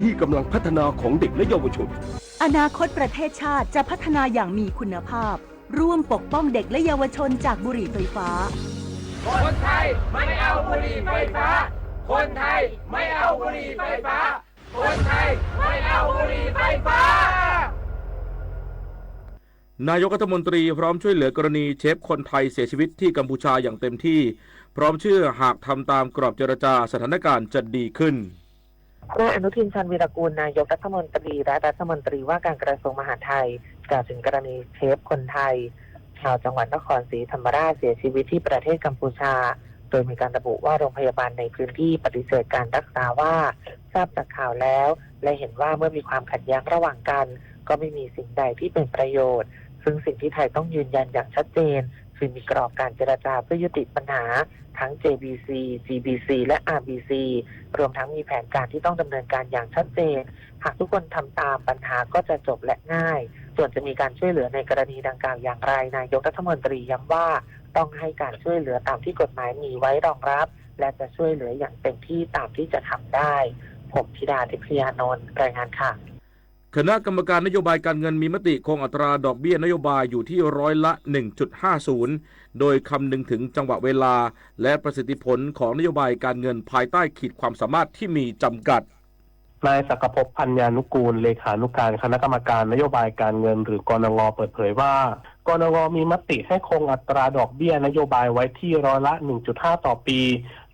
ที่กำลังพัฒนาของเด็กและเยาวชนอนาคตประเทศชาติจะพัฒนาอย่างมีคุณภาพร่วมปกป้องเด็กและเยาวชนจากบุหรี่ไฟฟ้าคนไทยไม่เอาบุหรี่ไฟฟ้าคนไทยไม่เอาบุหรี่ไฟฟ้าคนไทยไม่เอาบุหรี่ไฟฟ้านายกรัฐมนตรีพร้อมช่วยเหลือกรณีเชฟคนไทยเสียชีวิตที่กัมพูชาอย่างเต็มที่พร้อมเชื่อหากทำตามกรอบเจรจาสถานการณ์จะดีขึ้นนายอนุทินชาญวีรกูลนายกรัฐมนตรีและรัฐมนตรีว่าการกระทรวงมหาดไทยกล่าวถึงกรณีเชฟคนไทยชาวจังหวัดนครศรีธรรมราชเสียชีวิตที่ประเทศกัมพูชาโดยมีการระบุว่าโรงพยาบาลในพื้นที่ปฏิเสธการรักษาว่าทราบจากข่าวแล้วและเห็นว่าเมื่อมีความขัดแย้งระหว่างกันก็ไม่มีสิ่งใดที่เป็นประโยชน์ซึ่งสิ่งที่ไทยต้องยืนยันอย่างชัดเจนคือมีกรอบการเจรจาเพื่อยุติปัญหาทั้ง JBC GBC และ RBC รวมทั้งมีแผนการที่ต้องดำเนินการอย่างชัดเจนหากทุกคนทำตามปัญหาก็จะจบและง่ายส่วนจะมีการช่วยเหลือในกรณีดังกล่าวอย่างไรนายกรัฐมนตรีย้ำว่าต้องให้การช่วยเหลือตามที่กฎหมายมีไว้รองรับและจะช่วยเหลืออย่างเต็มที่ตามที่จะทำได้ผมธิดาทิพยานนท์รายงานค่ะคณะกรรมการนโยบายการเงินมีมติคงอัตราดอกเบี้ยนโยบายอยู่ที่ร้อยละ 1.50 โดยคำนึงถึงจังหวะเวลาและประสิทธิผลของนโยบายการเงินภายใต้ขีดความสามารถที่มีจำกัดนายศักดิ์ภพพันยานุกูลเลขานุการคณะกรรมการนโยบายการเงินหรือกนง.เปิดเผยว่ากนง.มีมติให้คงอัตราดอกเบี้ยนโยบายไว้ที่ร้อยละ 1.5 ต่อปี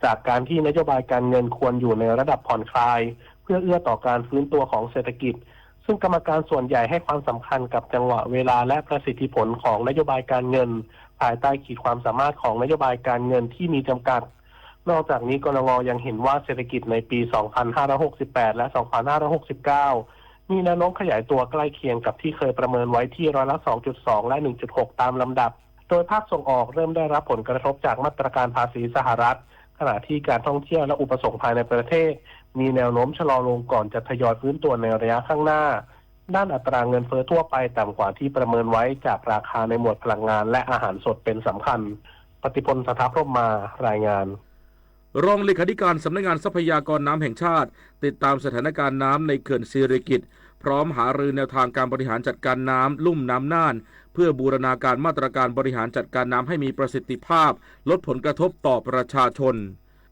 จากการที่นโยบายการเงินควรอยู่ในระดับผ่อนคลายเพื่อเอื้อต่อการฟื้นตัวของเศรษฐกิจซึ่งกรรมการส่วนใหญ่ให้ความสำคัญกับจังหวะเวลาและประสิทธิผลของนโยบายการเงินภายใต้ขีดความสามารถของนโยบายการเงินที่มีจำกัดนอกจากนี้กนง.ยังเห็นว่าเศรษฐกิจในปี 2568 และ 2569 มีแนวโน้มขยายตัวใกล้เคียงกับที่เคยประเมินไว้ที่ร้อยละ 2.2 และ 1.6 ตามลำดับโดยภาคส่งออกเริ่มได้รับผลกระทบจากมาตรการภาษีสหรัฐขณะที่การท่องเที่ยวและอุปสงค์ภายในประเทศมีแนวโน้มชะลอลงก่อนจะทยอยฟื้นตัวในระยะข้างหน้าด้านอัตราเงินเฟ้อทั่วไปต่ำกว่าที่ประเมินไว้จากราคาในหมวดพลังงานและอาหารสดเป็นสำคัญปฏิพล สถาพรหมมารายงานรองเลขาธิการสำนักงานทรัพยากรน้ำแห่งชาติติดตามสถานการณ์น้ำในเขื่อนสิริกิติ์พร้อมหารือแนวทางการบริหารจัดการน้ำลุ่มน้ำน่านเพื่อบูรณาการมาตรการบริหารจัดการน้ำให้มีประสิทธิภาพลดผลกระทบต่อประชาชน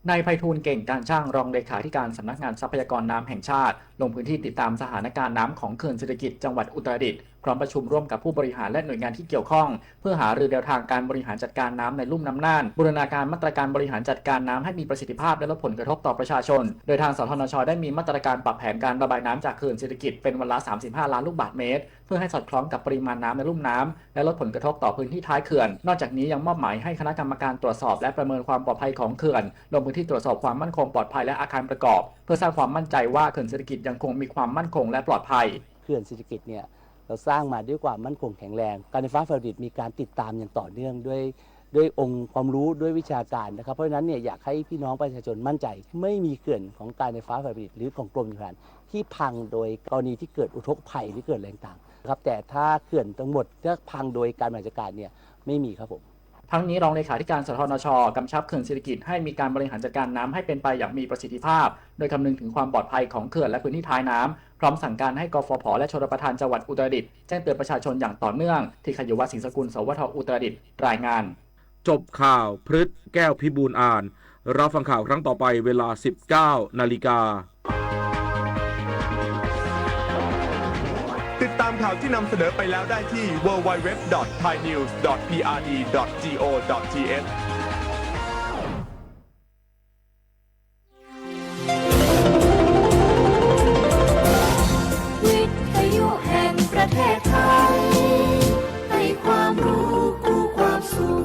นายไพฑูรย์เก่งการช่างรองเลขาธิการสำนักงานทรัพยากรน้ำแห่งชาติลงพื้นที่ติดตามสถานการณ์น้ำของเขื่อนสิริกิติ์จังหวัดอุตรดิตถ์พร้อมประชุมร่วมกับผู้บริหารและหน่วยงานที่เกี่ยวข้องเพื่อหารือแนวทางการบริหารจัดการน้ำในลุ่มน้ำน่านบูรณาการมาตรการบริหารจัดการน้ำให้มีประสิทธิภาพและลดผลกระทบต่อประชาชนโดยทางสทนช.ได้มีมาตรการปรับแผนการระบายน้ำจากเขื่อนสิริกิติ์เป็นวันละ35 ล้านลูกบาศก์เมตรเพื่อให้สอดคล้องกับปริมาณน้ำในลุ่มน้ำและลดผลกระทบต่อพื้นที่ท้ายเขื่อนนอกจากนี้ยังมอบหมายให้คณะกรรมการตรวจสอบและประเมินความปลอดภัยของเขื่อนลงพื้นที่ตรวจสอบความมั่นคงปลอดภัยและอาคารประกอบเพื่อสร้างความมั่นใจว่าเขื่อนสิริกิติ์ยังคงมีความมั่นคงและปลอดภัยเขื่อนสิริกิติ์เนี่ยเราสร้างมาด้วยความมั่นคงแข็งแรงการไฟฟ้าฝ่ายผลิตมีการติดตามอย่างต่อเนื่องด้วยองค์ความรู้ด้วยวิชาการนะครับเพราะฉะนั้นเนี่ยอยากให้พี่น้องประชาชนมั่นใจไม่มีเขื่อนของการไฟฟ้าฝ่ายผลิตหรือของกรมชลประทานที่พังโดยกรณีที่เกิดอุทกภัยหรือเกิดแรงต่างครับแต่ถ้าเขื่อนทั้งหมดถ้าพังโดยการบริหารจัดการเนี่ยไม่มีครับผมทั้งนี้รองเลขาธิการสทนช.กำชับเขื่อนสิริกิติ์ให้มีการบริหารจัดการน้ำให้เป็นไปอย่างมีประสิทธิภาพโดยคำนึงถึงความปลอดภัยของเขื่อนและพื้นที่ท้ายน้ำพร้อมสั่งการให้กฟผ.และชลประทานจังหวัดอุตรดิตถ์แจ้งเตือนประชาชนอย่างต่อเนื่องที่ขยวัฒน์ สิงห์สกุล สวท.อุตรดิตถ์รายงานจบข่าวพฤษแก้วพิบูลอ่านรับฟังข่าวครั้งต่อไปเวลา 19 นาฬิกาติดตามข่าวที่นำเสนอไปแล้วได้ที่ www.thainews.prd.go.thวิทยุแห่งประเทศไทยให้ความรู้คู่ความสุข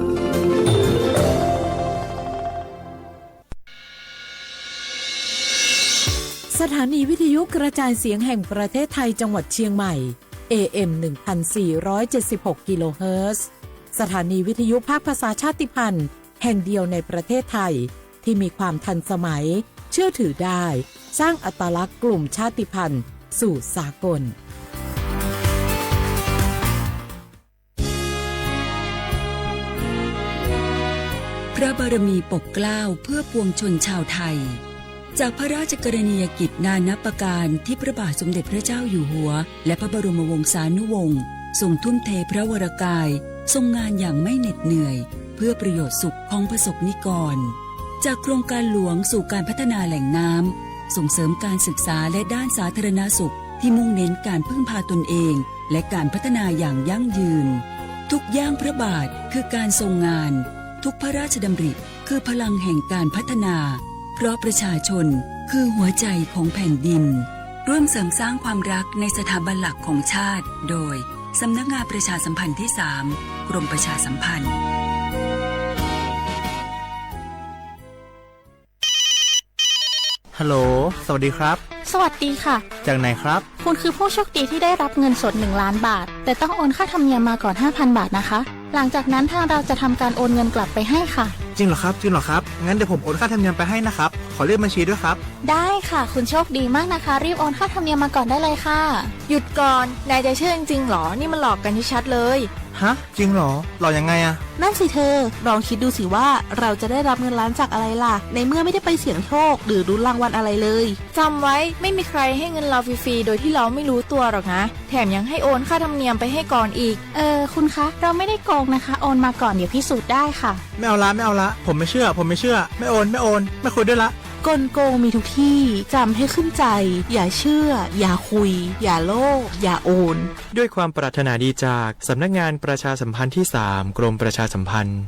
สถานีวิทยุกระจายเสียงแห่งประเทศไทยจังหวัดเชียงใหม่ AM 1476 กิโลเฮิรตซ์สถานีวิทยุภาคภาษาชาติพันธุ์แห่งเดียวในประเทศไทยที่มีความทันสมัยเชื่อถือได้สร้างอัตลักษณ์กลุ่มชาติพันธุ์สู่สากลพระบารมีปกเกล้าเพื่อปวงชนชาวไทย จากพระราชกรณียกิจนานับประการที่พระบาทสมเด็จพระเจ้าอยู่หัวและพระบรมวงศานุวงศ์ทรงทุ่มเทพระวรกายทรงงานอย่างไม่เหน็ดเหนื่อยเพื่อประโยชน์สุขของประสบนิกรจากโครงการหลวงสู่การพัฒนาแหล่งน้ำส่งเสริมการศึกษาและด้านสาธารณสุขที่มุ่งเน้นการพึ่งพาตนเองและการพัฒนาอย่างยั่งยืนทุกย่างพระบาทคือการทรงงานทุกพระราชดำริคือพลังแห่งการพัฒนาเพราะประชาชนคือหัวใจของแผ่นดินร่วมเสริมสร้างความรักในสถาบันหลักของชาติโดยสำนักงานประชาสัมพันธ์ที่ 3 กรมประชาสัมพันธ์ฮัลโหลสวัสดีครับสวัสดีค่ะจากไหนครับคุณคือผู้โชคดีที่ได้รับเงินสด1 ล้านบาทแต่ต้องโอนค่าธรรมเนียมมาก่อน 5,000 บาทนะคะหลังจากนั้นทางเราจะทำการโอนเงินกลับไปให้ค่ะจริงเหรอครับงั้นเดี๋ยวผมโอนค่าธรรมเนียมไปให้นะครับขอเลขบัญชีด้วยครับได้ค่ะคุณโชคดีมากนะคะรีบโอนค่าธรรมเนียมมาก่อนได้เลยค่ะหยุดก่อนนายจะเชื่อจริงๆหรอนี่มันหลอกกันชัดๆเลยฮะจริงเหรอหลอกยังไงอะนั่นสิเธอลองคิดดูสิว่าเราจะได้รับเงินล้านจากอะไรล่ะในเมื่อไม่ได้ไปเสี่ยงโชคหรือลุ้นรางวัลอะไรเลยจำไว้ไม่มีใครให้เงินเราฟรีๆโดยที่เราไม่รู้ตัวหรอกนะแถมยังให้โอนค่าธรรมเนียมไปให้ก่อนอีกคุณคะเราไม่ได้โกงนะคะโอนมาก่อนเดี๋ยวพิสูจน์ได้ค่ะไม่เอาละผมไม่เชื่อไม่โอนไม่คุยด้วยละกลโกงมีทุกที่จำให้ขึ้นใจอย่าเชื่ออย่าคุยอย่าโลภอย่าโอนด้วยความปรารถนาดีจากสำนักงานประชาสัมพันธ์ที่ 3 กรมประชาสัมพันธ์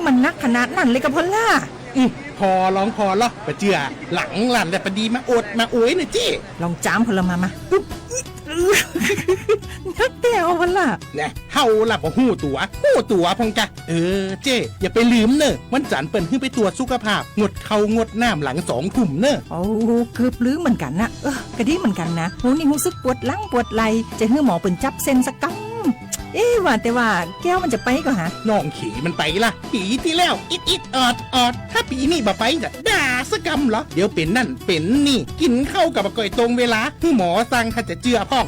มันนักขนาดนั้นเลยกับพ่อล่ะพอลองปะเจือหลังหลันแต่ปะดีมาอดมาโอยหน่อยจี้ลองจามพลมานักเตียววันล่ะเนี่ยเฮาล่ะบ่หู้ตัวพงกะเจ้อย่าไปลืมเนอะวันจันทร์เปิ้นขึ้นไปตรวจสุขภาพงดเข้างดน้ำหลัง2 ทุ่มเนอะโอ้เกือบลืมเหมือนกันนะกระดิ่งเหมือนกันนะหูนี่รู้สึกปวดหลังปวดไหล่จะให้หมอเปิ้นจับเส้นสักกั๊ว่าแต่ว่าแก้วมันจะไปก็หาน้องขี่มันไปล่ะปีที่แล้วอิดออดถ้าปีนี้บ่ไปจะด่าสกำเหรอเดี๋ยวเป็นนั่นเป็นนี่กินข้าวกับก่อยตรงเวลาคือหมอสั่งถ้าจะเจือพ่อง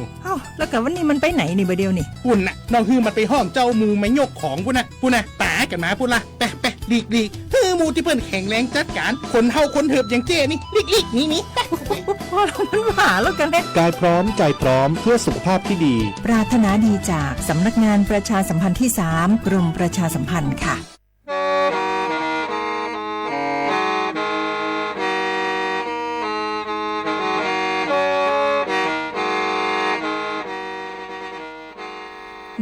แล้วกับวันนี้มันไปไหนนี่บ่เดียวนี่ปุ่นน่ะน้องฮือมันไปห้องเจ้ามูไม่ยกของปุ่นน่ะตากันมาปุ่นล่ะไปลีกฮือมูที่เพิ่นแข็งแรงจัดการคนเฮาคนเหิบอย่างเจ้นี่ลีกนี่พอมันหาแล้วกันเด้กายพร้อมใจพร้อมเพื่อสุขภาพที่ดีปรารถนาดีจากสำนักงานประชาสัมพันธ์ที่ 3 กรมประชาสัมพันธ์ค่ะ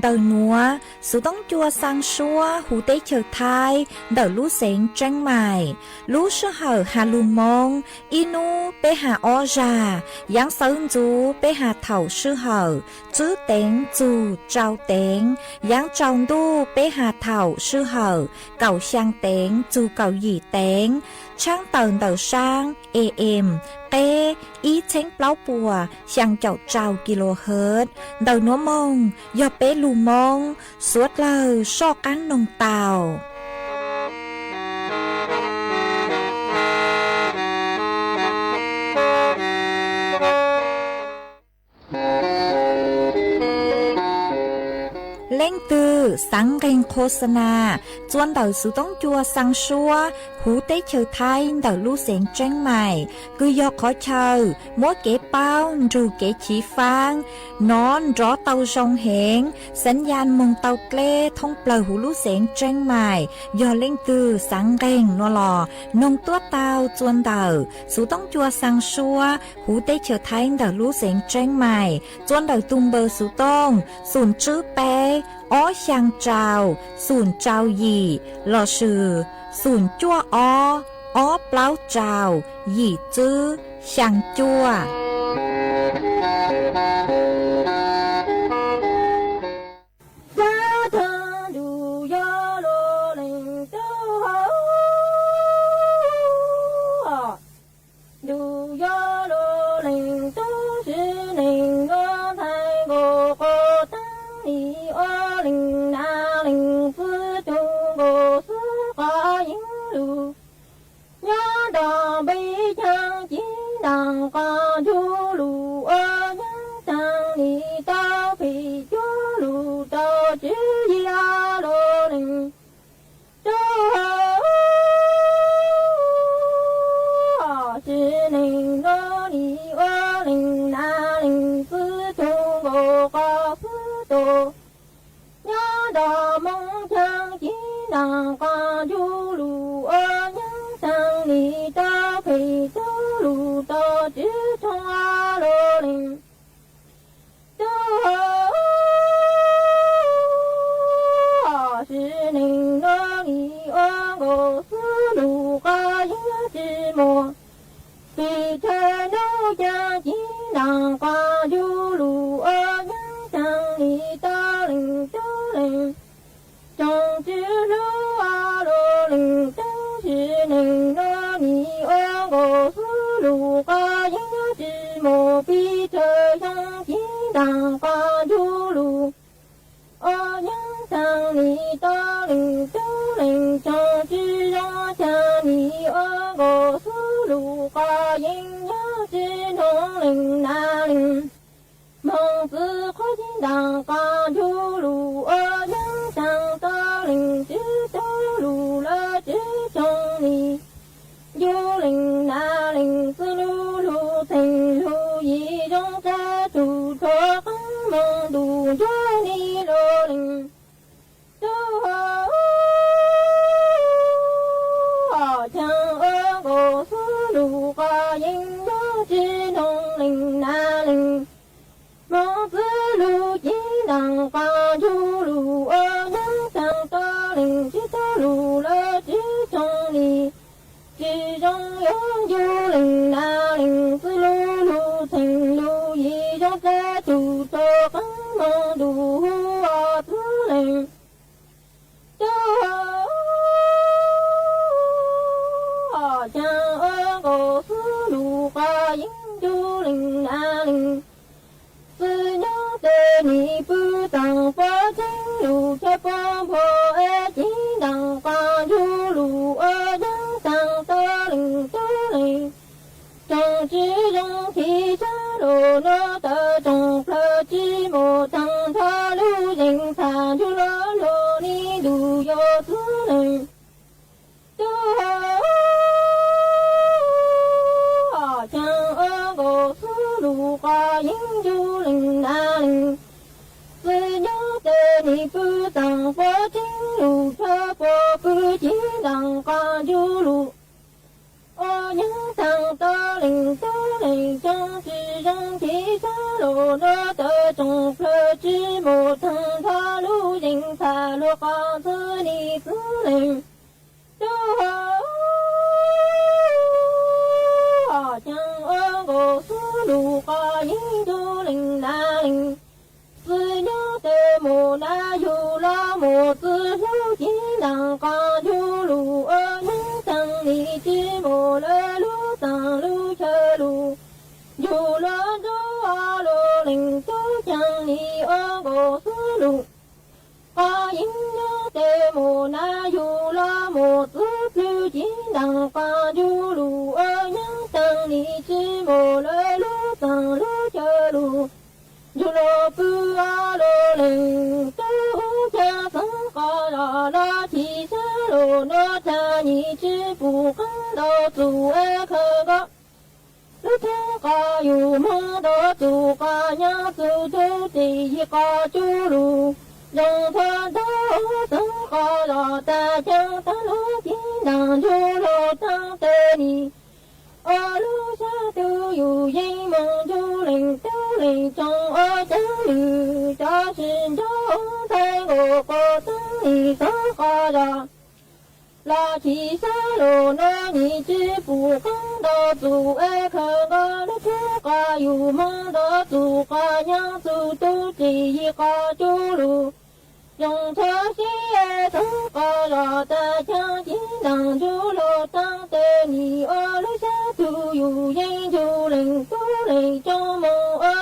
Đầu núa, sự tống chua sang xua, hủ tế chờ thai, đầu lũ xén trăng mài, lũ sư hở hà lù mông, inu bê hà o già, giáng sơn chú bê hà thảo sư hở, chứ tén chú trao tén, giáng tròn đu bê hà thảo sư hở, cầu sang tén chú cầu dì tén, trang tờn đầu sang, AM, tê, ý chén pláu bùa, sang chậu trao kHz, đầu núa mông, do bê lù mông, suốt lời so cán nông tàu. Lên từ sáng ghen khô sana, chuan đầu sự tống chua sang xua, hú tế chờ thay đầu lưu xén trang mày, cứ do khó chờ, mỗi kế bao rù kế chỉ phang, nón rõ tàu rong hẹn, sẵn gian mông tàu lê thông plờ hú lưu xén trang mày, do lên từ sáng ghen nó lò, nông tua tàu chuan đầu, sự tống chua sang xua, hú tế chờ thay đầu lưu xén trang mày, chuan đầu tung bờ sự tông, sùn chữ bé, ó sang trào, sùn trào gì, lò sử, sùn chua ó pláu trào, gì chứ, sang chua. 当光就路娘上你到陪走路到只从阿罗林都是您的你我思路个一直摸比车路家金当光就路娘上你到林都林种植路阿罗林都是您的你我思路个一直摸比车上金当光就路娘上你到林都林种植让家你我思路个应要是农林那林孟子可金当光就路娘上到林只走路了只从你有林那林思路路成路一种在主错很梦度着你罗林都将我思路个应要是农林那林孟子路金当光就路娘上到林只走路了只从你之中有林那林思路路成路一种在主错很梦度我自林都将我思路个应就林那林思娘的你不当佛经路却帮破金当光就路娘上到林都林种植种体下路落的种了寂寞当他路人看就了路你路有自能都将我思路个应就林那林思娘的你不当佛经路却过不金当光就路娘上到林都林种植种体下路落的种了寂寞当他路人看路好自你自能都将我思路个应就林那林思娘的母那有了母子路金当光就路娘上你只母了路上路车路有了路阿罗林都将你我思路个应就的母那有了母子路金当光就路娘上你只母了路上路车路有了不阿罗林都将生活了了提升路那在你只不看到主爱可个路天个有梦的主个娘走走第一个就路用他的生活了在江山路金当就路当的你路下都有阴梦就林都林中将绿的心中在我过生你生活着拉起山路那你只不看到主爱可个路天个有梦的主个娘走走第一个就路用车西生活了在江金当就路当的你路下都有人就林都林中梦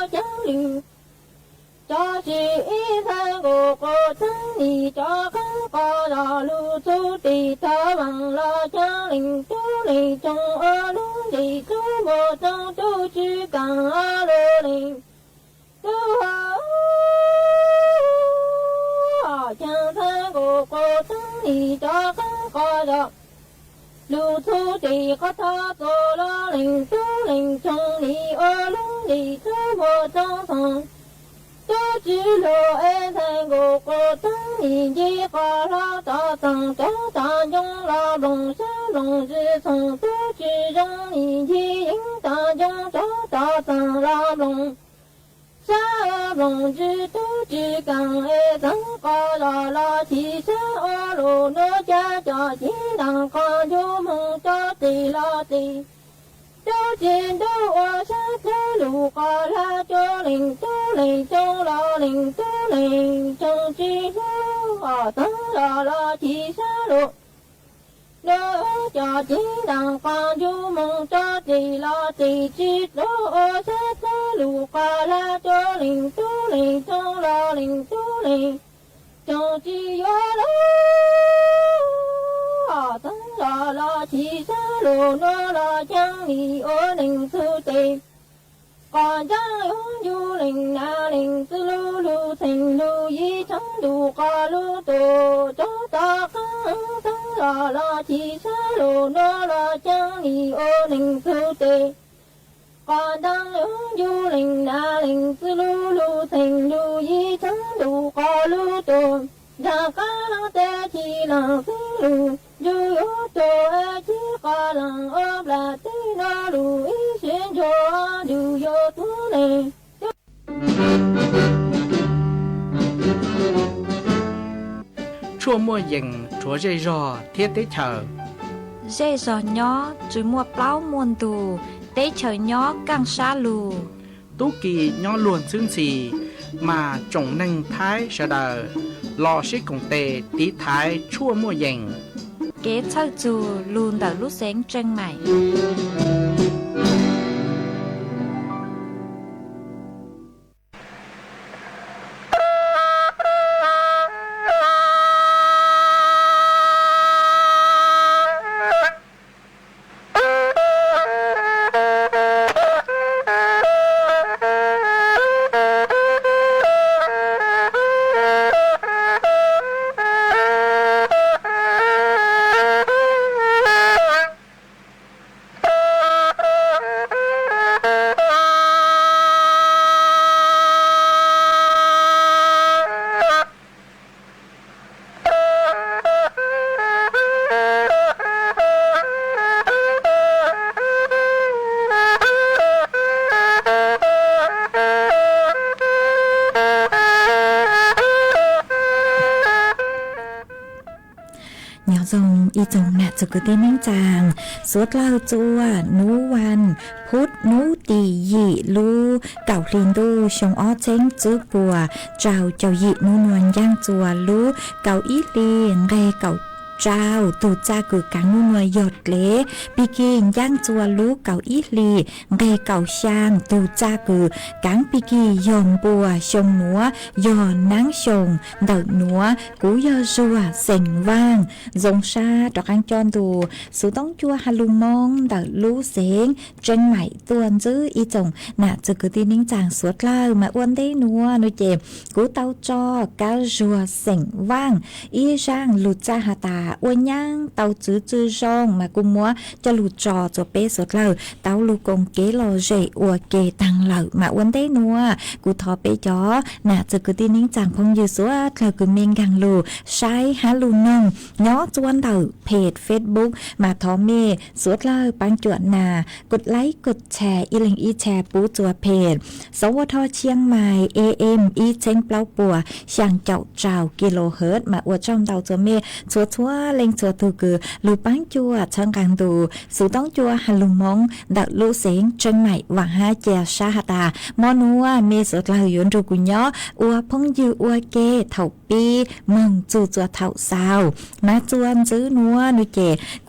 江流这是一三个过程你这看过了路走的他忘了江林都林中路的周末中都去赶罗林都将三个过程你这看过了路途的和他走了林都林中你路的周末中从都知道爱在我国等你的话啦，大上大大用啦，龙山龙之从都知让你的引大用大大上啦龙。沙龙之都知港爱增高啦啦，提升阿罗那家家金当高就梦到地啦地。都见都我山的路高啦，就领都领中老领都领中之路啊，等啦啦提山路。那家金当高就梦到地啦地，知道我山的路高啦，就领都领中老领都领中之路。等啦啦，提山路那啦，将你我领出地，关张永有领那领子路路成路一程路高路多，走大坑等啦啦，提山路那啦，将你我领出地，关张永有领那领子路路成路一程路高路多，那嘎啦在提浪飞路。就有多爱去花浪阿拉蒂那路一选就就有多累。Chua mua dừng, chua dây rò, thiết tế chờ. Dây rò nhỏ, chùi mua plau muôn tù, tế chờ nhỏ căng xa lù. Tú kỳ nhỏ luồn xương xì, mà trồng nâng thái sợ đờ. Lò xích cùng tề, tí thái chua mua dừng. Kế thao dù luôn đỡ lúc sáng chân mày. Dòng y dòng nạ cho cứ tên nâng chàng suốt lao chua nú văn phút nú tì dị lu cảo liền đu xong ó chênh chữ bùa trào chào dị nú nguồn giang chùa lu cảo ít liền nghe cảo trao tù cha cử cắn nụ người giọt lế bị kinh giang chùa lú cậu ít lì nghe cậu sang tù cha cử cắn bị kỳ dòm bùa sông núa giò nắng sông đợt núa cú giò rùa sành vang dòng xa trọc ăn tròn tù số tống chua hà lù mong đợt lú xén tranh mảy tuần giữ y chồng nạ chữ cứ tin nính chàng suốt lao mà uốn đế núa nuôi chèm cú tao cho cá rùa sành vang y sang lụt cha hà tà uốn nhang tàu chữ chữ rong mà cùng múa cho lụt trò cho bé sốt lờ tàu lụt công kế lò rễ ua kề tăng lờ mà uốn đế núa cú thọ bé chó nà chữ cứ tin nính chàng phong dư số lờ cứ miên gàng lù sai há lù nông nhó chuan đầu page Facebook mà thọ mê sốt lờ băng chuột nàกดไลค์กดแชร์อีลิงอีแชร์ปูจัวเพจสวทเชียงใหม่ AM อีเชงเปล่าปัวช่างเจ้าเจ้ากิโลเฮิรตซ์มาอวดช่องเตาจัวเมชัวชัวเล็งชัวตูกือลูปังจัวช่างกลางดูสูต้องจัวฮัลลุมงดักลูเสงเชียงใหม่หวังฮาเจียชาฮตามอนัวเมสดลายนรูกุญยออัวพงยืออัวเกเถ่าปีมึงจูจัวเถ่าสาวมาจวนซื้อนัวนุเจ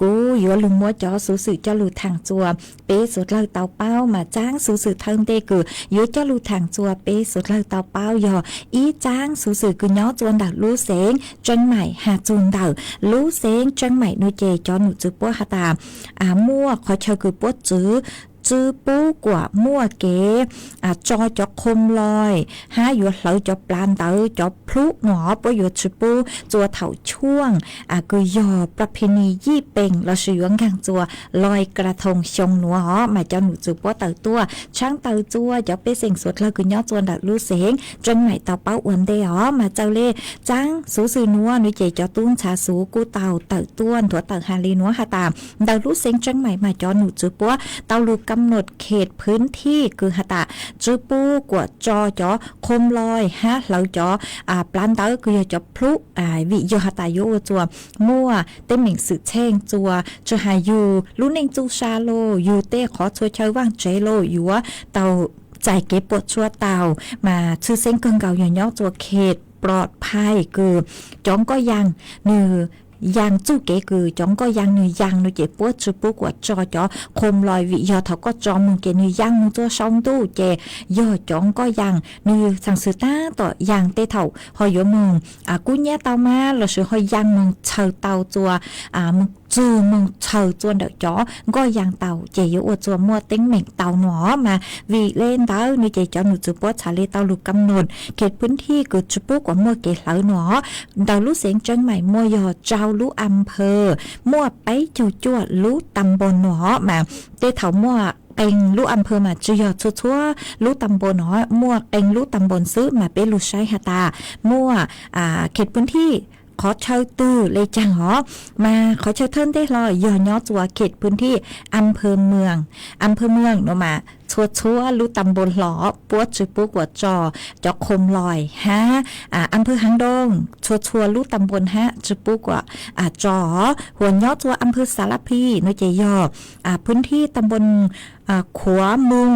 กูยัวลุงมัวจอสูสื่อเจ้าลูทางจัวเป้สุดเลยเตาเป้ามาจ้างสูสื่อเทิงเตกือยุเจ้าลูทางจัวเป้สุดเลยเตาเป้ายออีจ้างสูสื่อกือย้อจวนดักลูเสงจังใหม่หาจูนดักลูเสงจังใหม่นุเจจอหนูจือปัวฮาตามั่วขอเชอกือปัวจื้อ จื้อปูกว่ามั่วเก๋จอจอคมลอยหาอยู่เหลาจอปลานเต๋อจอพลุหงอปอยู่จื้อปูจัวเถาช่วงกุยอประเพณียี่เป่งเราชื่อว่ากังจัวลอยกระทงชงหนัวมาเจ้าหนูจื้อปูเต๋อตัวช่างเต๋อจัวจะไปเสียงสดเรากุยอจวนดักลูเสียงจนไหนเต๋าเป้าอ้วนเดียวมาเจ้าเล่จังสูสื่อนัวหนุ่ยเจจอตุ้งชาสูกูเต๋อต้วนถั่วเต๋อฮาลีนัวหาตามดักลูเสียงจังไหนมาจอหนูจื้อปูเต๋าลูกำหนดเขตพื้นที่คือหาตาจื้อปูกว่าจอจอคมลอยฮะเราจอปลานเต๋อคือจอพลุวิโยหาตาโยจัวมั่วเต็มหมิงสื่อเช่งจัวจะหาอยู่ลุ้นเองจูชาโลอยู่เต้ขอช่วยเชยว่างเจโลอยู่ว่าเตาใจเก็บปวดชัวเตามาชื่อเส้นเกิงเก่าอย่างย่อจัวเขตปลอดภัยคือจ้องก็ยังเนื้อยางจู้เก๋คือจ้องก็ยังเนื้อยางนูเจ็บปวดจุปุกว่าจอจอคมลอยวิยอเขาก็จอมึงเกเนื้อยางมึงตัวช่องตู้เจย่อจ้องก็ยังเนื้อสั่งซื้อต้าต่อยางเตเถ่าหอยมึงกูแย่เตามาเราซื้อหอยยางมึงเชาเตาจัวมึงจูมึงเชาจวนเด็กจ้อก็ยางเตาเจยอวดจัวมัวติ้งเหม่งเตาหนอมาวีเล่นเตาหนูเจจอหนูจุปวดชาเลเตาลูกกำหนดเขตพื้นที่คือจุปุกว่ามัวเกเหลาหนอเตาลูกเสียงจังใหม่มัวยอเจ้าลูกอำเภอมั่วไปจู่จวดลูกตำบลหนอมาเตเถามั่วเองลูกอำเภอมาจุยอชัวลูกตำบลหนอมั่วเองลูกตำบลซื้อมาเป็นลูกชายหาตามั่วเขตพื้นที่ขอเช่าตื้อเลยจังหรอมาขอเช่าเทินได้ลอยย่อย่อจัวเขตพื้นที่อำเภอเมืองเนาะมาชัวลูตำบลหลอปวดจุปุกหัวจอคมลอยฮะอำเภอหางดงชัวลูตำบลฮะจุปุกว่าจอหัวย่อจัวอำเภอสารพีน้อยเจยอพื้นที่ตำบลขวามุง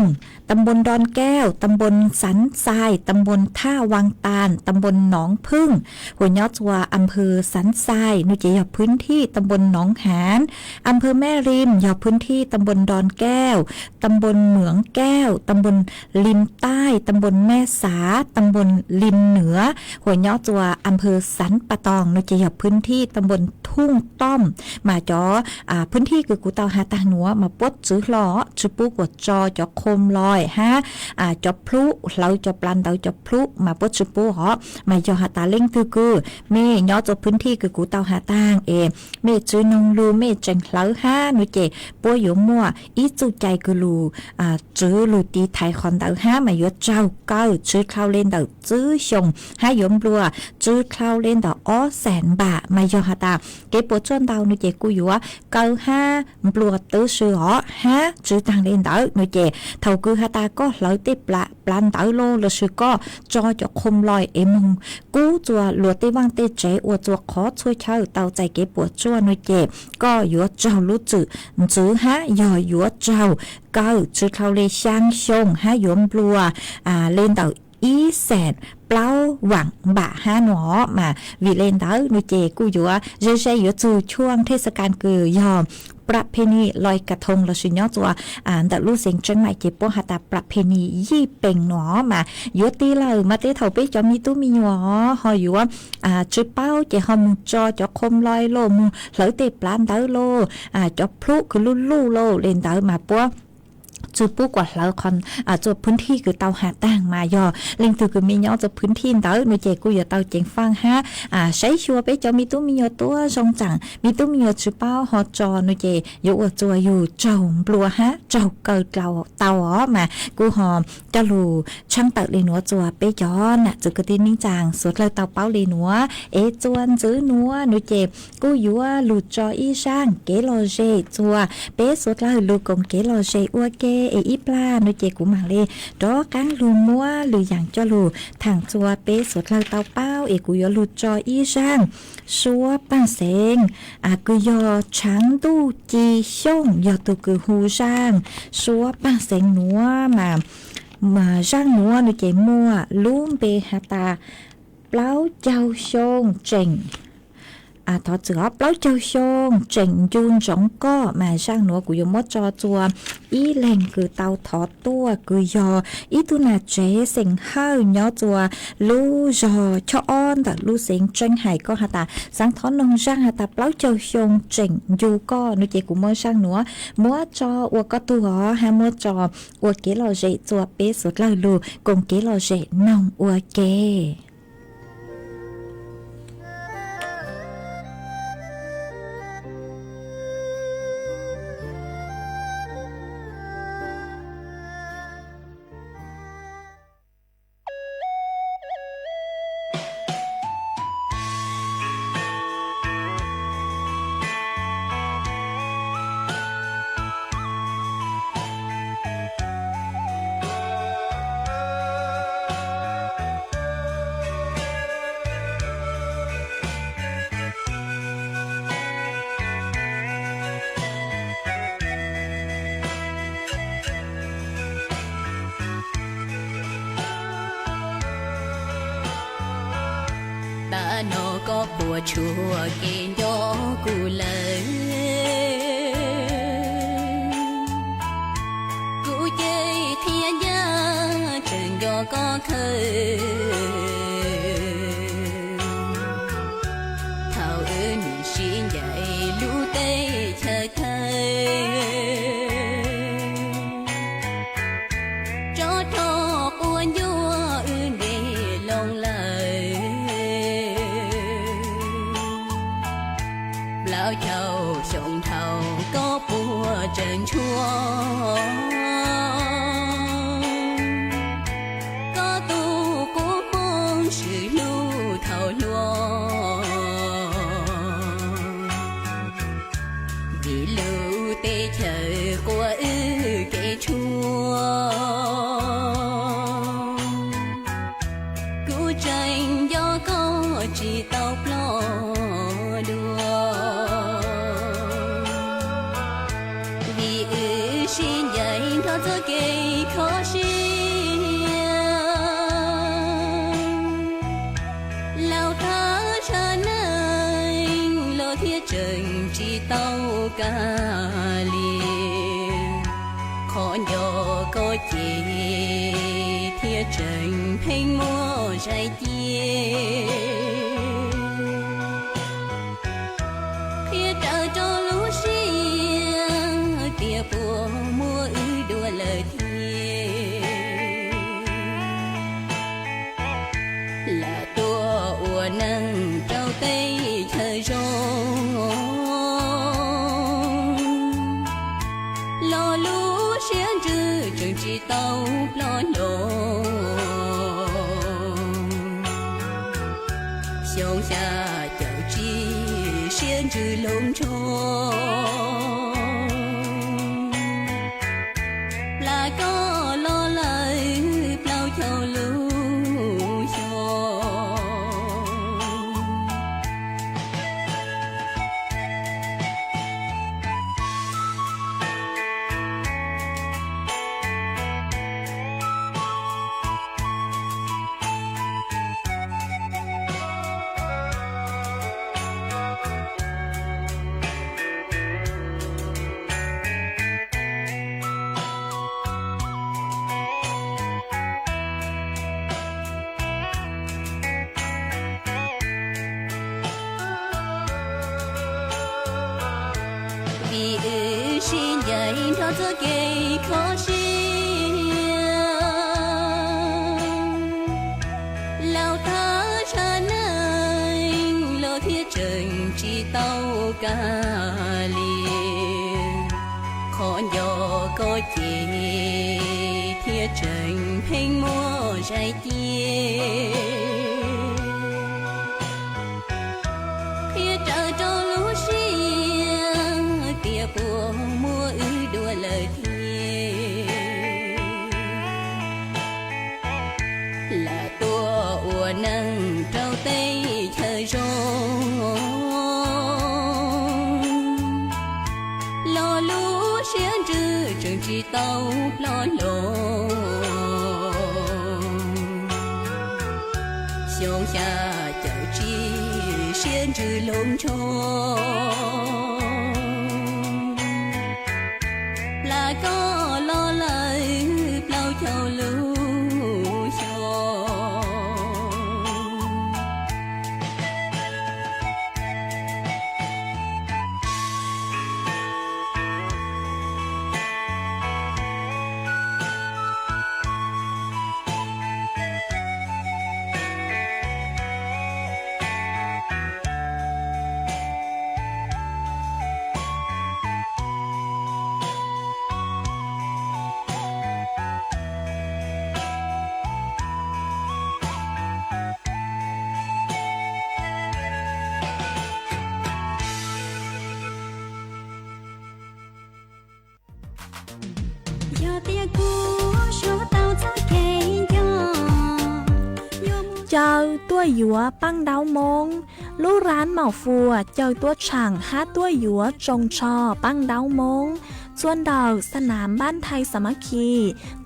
ตำบลดอนแก้วตำบลสันทรายตำบลท่าวังตาลตำบลหนองพึ่งหัวย่อจัวอำเภอสันทรายน้อยเจยอพื้นที่ตำบลหนองหานอำเภอแม่ริมยอพื้นที่ตำบลดอนแก้วตำบลเหมืองแก้วตำบลริมใต้ตำบลแม่สาตำบลริมเหนือหัวย่อจัวอำเภอสันปะตองน้อยเจยอพื้นที่ตำบลทุ่งต้อมมาจอพื้นที่คือกูเตาหาตาหนัวมาปดจื้อหล่อจุปุกวดจอคมลอยฮะจอพลุเราจอปลานเตาจอพลุมาปดจุปุหอมาจอหาตาเล่งคือเมย่อจอพื้นที่คือกูเตาหาตางเมจื้อนงลูเมจังเหลาฮะน้อยเจปัวอยู่มั่วอีจูใจคือลูจื้อลูตีไทยคอนเตาฮะมาอยู่เจ้าเก้าจื้อเข้าเล่นเตาจื้อชงฮะยมบัวจื้อเข้าเล่นเตาอ้อแสนบามาจอหาตาเก็บปวดจวนเตาน้อยเจกูอยู่ว่าเก้าห้าบัวตื้อซื้อหอฮะจื้อต่างเล่นเตาน้อยเจเท่าคือหาตาก็เหลาติปลานเตาโลแล้วซื้อก็จอจะคมลอยมึงกูจัวหลัวเตวังเตเจอวจัวขอช่วยเช่าเตาใจเก็บปวดจวนน้อยเจก็อยู่เจ้ารู้จื้อฮะย่ออยู่เจ้าเก้าจื้อเข้าเลยช่างชงฮะยมบัวเล่นเตาอีแสนเปล่าหวังบ่าห้าหนอมาวิเลนเตอร์นูเจกูอยู่ว่าเจอยู่จู่ช่วงเทศกาลคือยอมประเพณีลอยกระทงเราชิญย่อตัวแต่ลูกเสียงจังใหม่เจ็บปวดหาตาประเพณียี่เป่งหนอมายุติเลยมาเตะเถาไปจอมีตู้มีหนอหอยอยู่ว่าจุดเป้าเจหอมจอคมลอยโลมึงเหลือเตะปลานเตอโลจอพลุคือลู่โลเลนเตอมาปัวจุดปุ๊กว่าเราคอนจุดพื้นที่คือเตาหาต่างมาย่อเล่งคือมีย่อจุดพื้นที่เตาหนูเจกูอย่าเตาเจงฟังฮะใช้ชัวไปจะมีตู้มีย่อตัวทรงจังมีตู้มีย่อจุดเป้าฮอจอหนูเจอยู่จัวอยู่เจ้าปลัวฮะเจ้าเกิดเตาอ๋อมากูหอมจะรูช่างเตาเลนัวจัวไปย้อนน่ะจุดกระดิ่งนิ่งจางสุดเลยเตาเป้าเลนัวจวนจื้อนัวหนูเจกูอยู่ว่าหลุดจออีช่างเกลอเจจัวเป๊สุดเลยลูกกงเกลอเจอัวเกอีปลาโนเจกูมังเลดอกังลูมัวหรืออย่างจอลูทางจัวเป๊สดเราเตาเป้ากูยอลูจออีช่างชัวปังเซงกูยอช้างตู้จีช่งยอตุกูฮูช่างชัวปังเซงนัวมาช่างนัวโนเจมัวลุ่มเปหาตาเปล่าเจ้าชงเจง ทอจือเปล่าเจ้าชงเจ๋งยูนจงก็มาช่างหนัวกุยมดจอจัวอีแหล่งคือเตาทอตัวกุยออีตุนาเจเสียงห้าย่อจัวลู่จอชออ้อนแต่ลู่เสียงจังไห้ก็หาตาสังท้อนนงช่างหาตาเปล่าเจ้าชงเจ๋งยูก็นุเจกุมอช่างหนัวมัวจออวก็ตัวหามัวจออวเกลอเจจัวเป๊สุดเลยลูกงเกลอเจนองอวเกโนก็ปวดชัวเกณฑ์โยกูเลยกูเย่เทียนยาถึงโยก็เคยเท่าอื่นชิ้นใหญ่รู้เต้เธอเคยจอดทอปวนยัวอื่นเดลงเลยแล้วเจ้าชงเท่าก็ปัวเจิงชัวก็ตูกูมองชื่อลู่เท่าลัวvì lưu tê chờ của kẻ chua cú tranh do có chỉ tao lo đùa vì xin dạy nó cho kẻ khó xin lao thả cha nâng lo thiết trần chỉ tao cả liền khó nhỏ có chỉ thiết trần phênh mua trái chia thiết trở cho lũ riêng tia bùa mua đùa lời thiê là tua ua nâng trao tay thời rong lo lũ xiên trừ trường chỉ tàu lo lộn sông xa chợ chi xiên trừ lông tròn là có lo lời bao châu lũ vì xin dạy nó cho kẻ khó xin lao thả cha nâng lo thiết trần chỉ tao cả liền khó nhỏ có chỉ thiết trần phênh mua trái chia thiết trở cho lũ riêng tia bùa mua đùa lời thiê là tua ua nâng trao tay thời rong lo lũ xiên trừ trường chỉ tàu lo lộn sông xa chợ chi xiên จือลงโชปลาก็ล่อเลยเปล่าเจ้าลูโชเจ้าตัวหยัวปั้งดาวมงลู่ร้านเหมาฟัวเจ้าตัวฉ่างห้าตัวหยัวจงชอปั้งดาวมงส่วนดาวสนามบ้านไทยสามัคคี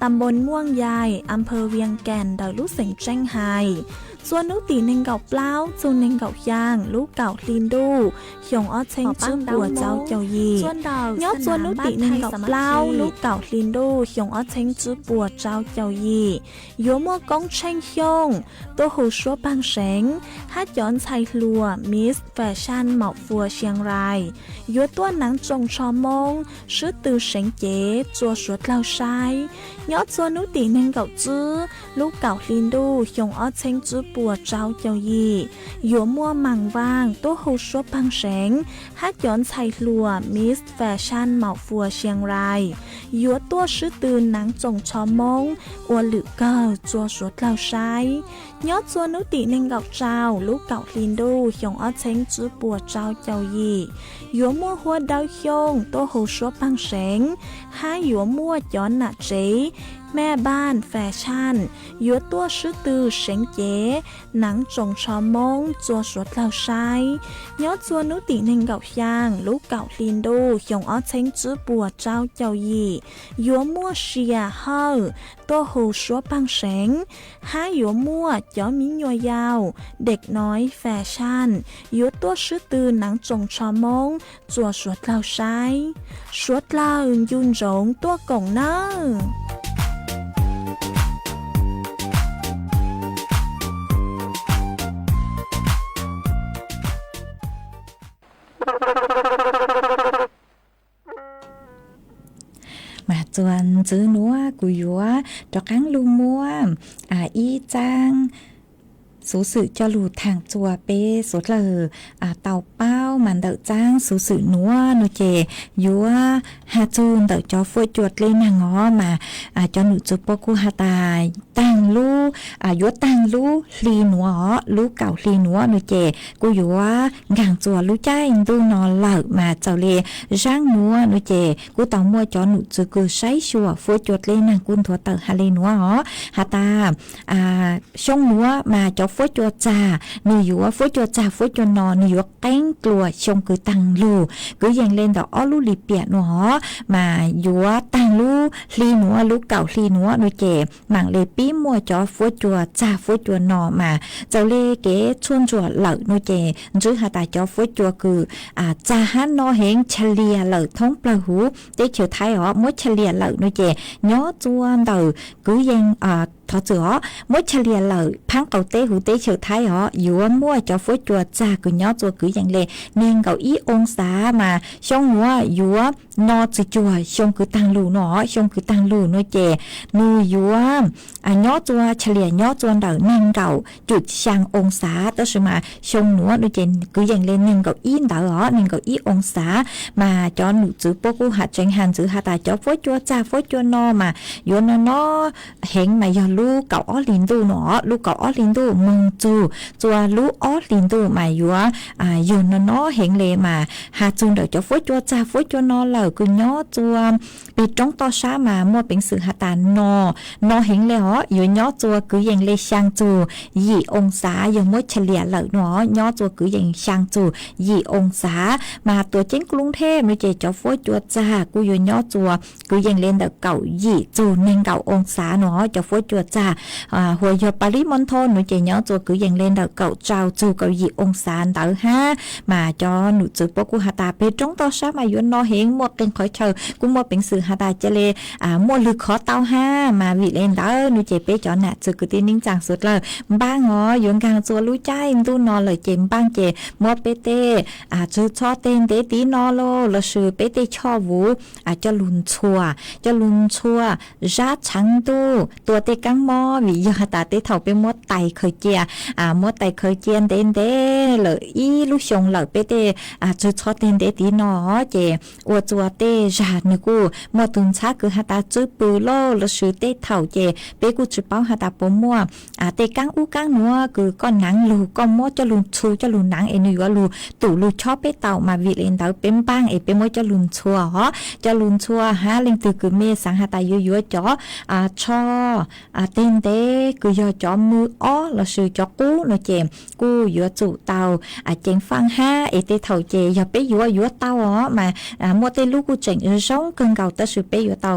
ตำบลม่วงยายอำเภอเวียงแก่นดาวลูกเสงแจ้งไฮส่วนนุตีหนึ่งเก่าเปล่าจูนหนึ่งเก่าย่างลูกเก่าลินดูหยงอ้อเชงจื้อปัวเจ้าเจ้ายียอดส่วนนุตีหนึ่งเก่าเปล่าลูกเก่าลินดูหยงอ้อเชงจื้อปัวเจ้าเจ้ายียัวมัวกงเชงยงตัวหูชัวปังเสงฮัดย้อนไทยลัวมิสแฟชั่นเหมาฟัวเชียงรายยัวตัวหนังจงชอมงชื่อตือเสงเจ๋จัวสวดเล่าชายยอดส่วนนุตีหนึ่งเก่าจื้อลูกเก่าลินดูหยงอ้อเชงจื้อปัวเจ้าเจ้ายีหยัวมัวมังว่างตัวหูชัวปังเสงฮัดย้อนไทยลัวมิสแฟชั่นเหมาฟัวเชียงรายยัวตัวชื่อตือหนังจงชอมงอวหลือเก้าจัวสวดเล่าชายยอดส่วนนุติหนึ่งเก่าเจ้าลูกเก่าลินดูหยงอ้อเชงจื้อปัวเจ้าเจ้ายีหยัวมัวหัวดาวหยงตัวหูชัวปังเสงห้าหยัวมัวย้อนหน้าเจ๋แม่บ้านแฟชั่นยัวตัวชื่อตือเสงเจ๋หนังจงชอมงจัวสวดเล่าชายยอดส่วนนุติหนึ่งเก่าย่างลูกเก่าลินดูหยงอ้อเชงจื้อปัวเจ้าเจ้ายียัวมัวเชียเฮอตัวหูชัวปังเสงห้าหยัวมัวย้อนมิยัวยาวเด็กน้อยแฟชั่นยัวตัวชื่อตือหนังจงชอมงจัวสวดเล่าชายสวดเล่ายุนจงตัวกงเนอมาจวนจื้อนัวกุยัวดอกกังลูมัวอีจางสูสื่อจะหลูทางจัวเป้สุดเลยเต่าเป้ามันเดาจ้างสูสื่อนัวโนเจยัวฮาจูนเดาจอฟวยจวดเลยนางอมาจอหนูจุปกูฮาตายตั้งลูยัวตั้งลูลีหนัวลูเก่าลีหนัวโนเจกูยัวกางจัวลูใจดูนอนเหล่ามาเจ้าเลร่างนัวโนเจกูเต่ามัวจอหนูจุกูใช้ชัวฟวยจวดเลยนางกุนถัวเต่าฮาลีหนัวฮาตาช่องนัวมาจอฟวยจัวจ่าหนูอยู่ว่าฟวยจัวจ่าฟวยจัวนอนหนูอยู่ว่าแก้งกลัวชงคือตังลูก็ยังเล่นดอกอ้อลูลีเปียหนูมาอยู่ว่าตังลูลีหนูลูกเก่าลีหนูหนูเจหมังเลปี้มัวจอฟวยจัวจ่าฟวยจัวนอมาเจ้าเล่เก๋ชวนจัวเหล่าหนูเจจื้อหาตาจอฟวยจัวคือจ่าฮันนอเฮงเฉลี่ยเหล่าท้องปลาหูได้เฉียวไทยมดเฉลี่ยเหล่าหนูเจย้อจวนเต่าก็ยังทอจือมดเฉลี่ยเหล่าพังเก่าเต้หูเต้เฉียวไทยอยู่ว่ามั่วจอฟวยจัวจ่าคือย้อจัวคืออย่างเลเนียงเก่าอีองศามาช่องหัวอยู่ว่านอจือจัวชงคือตังลูหนอชงคือตังลูหนูเจนูอยู่ว่าย้อจัวเฉลี่ยย้อจัวเต่าเนียงเก่าจุดช่างองศาต่อมาชงหนูหนูเจคืออย่างเลเนียงเก่าอีเต่าเนียงเก่าอีองศามาจอหนูจือปกูหัดเจงหันจือหาตาจอฟวยจัวจ่าฟวยจัวนอมาอยู่นอเฮงมายอลูกเก่าอ้อลินดูหนอลูกเก่าอ้อลินดูมึงจูจัวลูกอ้อลินดูมาอยู่อยู่นอเฮงเลมาหาจูนเดี๋ยวจะฟวยจัวจ่าฟวยจัวนอเหล่าคือย้อจัวปีจ้องต่อช้ามามั่วเป็นสื่อหาตานอนอเฮงเลยอยู่ย้อจัวคือยังเลช่างจูยี่องศายังมั่วเฉลี่ยเหล่าหนอย้อจัวคือยังช่างจูยี่องศามาตัวเจ้งกรุงเทพไม่เจจะฟวยจัวจ่ากูอยู่ย้อจัวกูยังเล่นเดี๋ยวเก่ายี่จูหนึ่งเก่าองศาหนอ จะฟ้จัวจ่าหัวยปริมณฑลหนูเจเนาะจัวคือยังเล่นเดาเก่าเจ้าจูเกาหยีองศาเดาฮะมาจอหนูจือปกูหาตาไปจงต่อซะมาอยู่นอเฮงหมดเป็นขอเชอกูหมดเป็นสื่อหาตาเจเลหมดลึกขอเต้าห้ามาวิเล่นเดาหนูเจไปจอน่ะจือคือตีนิ่งจังสุดเลยบ้างอ๋อยงกลางจัวรู้ใจตู้นอเลยเจมบ้างเจหมดเปเตจือชอเต้นเตตีนอโลละชื่อเปเตชอวูจะลุนชัวราชังตู้ตัวเตกังมอวิยหาตาเตเถาไปหมดไตเคยเจียหมดไตเคยเจียนเต้นเด้เลยอีลูกชงเลยเปเตจือชอเต้นเตตีนอเจอวจัวเตจานึกูหมดตุนชาคือหาตาจือปือโลละชื่อเตเถาเจเปกูจือเป้าหาตาปมัวเตกังอูกังนัวคือก้อนหนังลูก้อนมอจะลุนชูจะลุนหนังเอ็นอยู่ลูตู่ลูชอบไปเต่ามาวิเลนเต่าเป็นปังเปมอจะลุนชัวจะลุนชัวฮะลิงตือคือเมสังหาตายั่วจ่อชอเต้นเตคือยอจ่อมืออ้อละชื่อจ่อกู้ละเจมกู้ยั่วจู่เต่าเจงฟังฮะเตเถาเจอย่าไปยั่วเต่ามามัวเตลูกกูเจงร้องเกินเก่าแต่ชื่อไปยั่วเต่า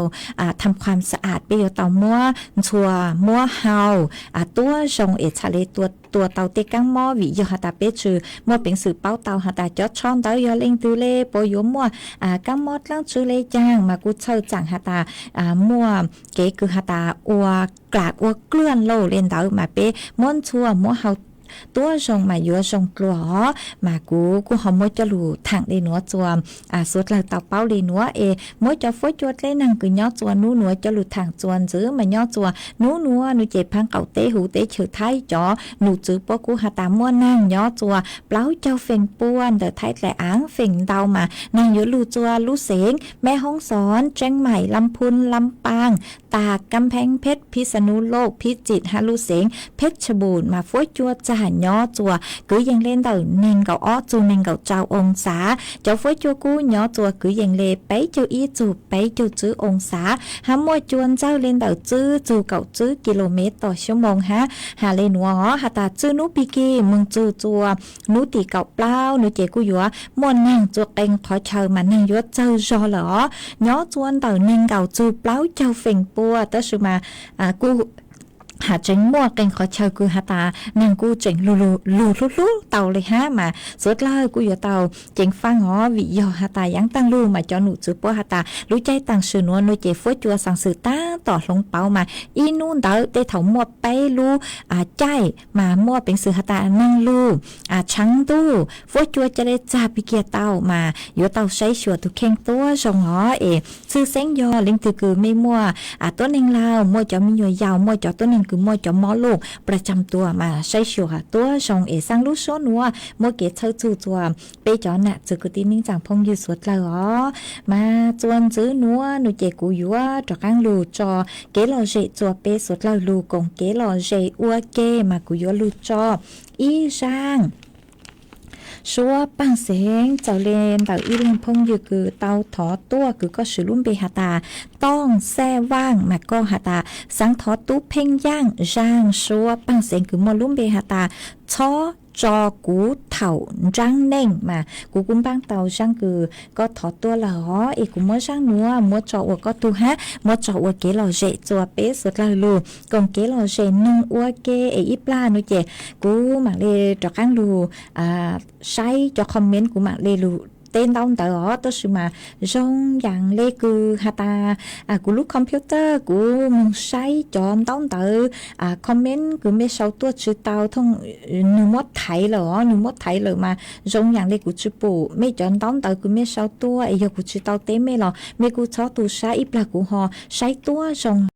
ทำความสะอาดไปยั่วเต่ามัวชัวมัวเฮาตัวชงทะเลตัวเต่าเตกังมอวิยหาตาเปชื่อมัวเป็นสื่อเป้าเต่าหาตาจอดช่องเต่ายอเล่งตูเล่ปอยมัวกังมอดลังชื่อเล่จ้างมากูเช่าจังหาตามัวเก๋คือหาตาอัวกลากอัวเกลื่อนโลเล่นเต่ามาเปม้วนชัวมัวเฮาตัวชงมายัวชงกลัวมากูหอมมวยจะหลูถังเลยหนัวจวมสุดเลยเต่าเป้าเลยหนัวมวยจะฟ้อยจวดเลยนั่งคือย่อจวนนู้หนัวจะหลูถังจวนซื้อมาย่อจวนู้หนัวนูเจ็บพังเก่าเตหูเตเฉยไทยจ่อหนูจื้อปอกูหาตาม้วนนั่งย่อจวเปล่าเจ้าเฟ่งป้วนเดอไทยแต่อ้างเฟ่งเดามานั่งยัวหลูจวลูเสงแม่ห้องสอนเชียงใหม่ลำพูนลำปางตากกำแพงเพชรพิษณุโลกพิจิตรฮาลูเสงเพชรบูรณ์มาฟ้อยจวจะหันย่อจวcứ dành lên đầu nền gạo ó chu nền gạo trao ông xã cháu với chua cú nhỏ chùa cứ dành lê bấy châu ý chu bấy châu chữ ông xã hám môi chuồn trao lên đầu chữ chu cậu chữ km/h hà lên ngõ hà ta chữ nú piki mừng chu chùa nú tì cậu bao nú chế cú dúa môn nàng chùa kênh khỏi chờ mà nàng dúa châu do lỡ nhỏ chuồn đầu nền gạo chu bao châu phình bùa tới sự mà cúหาเจงมั่วเก่งขอเชยกูหาตานางกูเจงลูเต่าเลยฮะมาสุดเลยกูอยู่เต่าเจงฟังอ๋อวิยอหาตายังตั้งลูมาจอหนูจื้อปัวหาตารู้ใจต่างสื่อนัวนุเจฟ้วยจัวสั่งสื่อตั้งต่อลงเป้ามาอีนู่นเต่าเตะเถามั่วไปลูใจมามั่วเป็นสื่อหาตานั่งลูชังตู้ฟ้วยจัวจะได้จ่าปิเกียเต่ามาอยู่เต่าใช้ชัวทุกแข่งตัวจงอ๋อซื้อเส้นยอลิงตือคือไม่มั่วตัวหนึ่งลาวมั่วจะมียาวมั่วจะตัวหนึ่งคือมวยจอมอลูกประจำตัวมาใช้ชัวตัวชงสร้างลูกโซนัวมวยเกตเชิดจูตัวไปจอน่ะจือกุตินิ่งจังพงยืดสวดเลยอ๋อมาจวนจื้อนัวหนูเจกูยัวจอกังลูจอเกลอเจจัวเปสวดเลยลูกงเกลอเจอัวเกมากูยัวลูจออีช่างชัวปังเสียงเจ้าเลนเต่าอีเลียนพงอยู่คือเต่าถอตัวคือก็สือลุ่มเบหาตาต้องแซ่ว่างมาก็หาตาสังถอตู้เพ่งย่างร่างชัวปังเสียงคือมอลุ่มเบหาตาช้อจอกูเถ่าจังเน่งมากูกุ้มบ้างเตาช่างคือก็ถอดตัวหล่อกูมัวช่างนัวมัวจอวัวก็ตูฮะมัวจอวัวเกลอเจจัวเป๊ะสุดเลยลูกงเกลอเจนุ่งอัวเกอีปลาหนูเจกูมาเลยจอกังลูใช้จอคอมเมนต์กูมาเลยลูtên đông tờ ở tôi sự mà rong dạng lê cư hà ta của lúc computer của mình sai chọn đông tờ comment của mấy sau tôi chữ tao thông nửa mót thấy lỡ mà rong dạng lê của chữ bù mấy chọn đông tờ của mấy sau tôi giờ của chữ tao tế mấy lò mấy của cháu tu sai ít là của họ sai tôi rong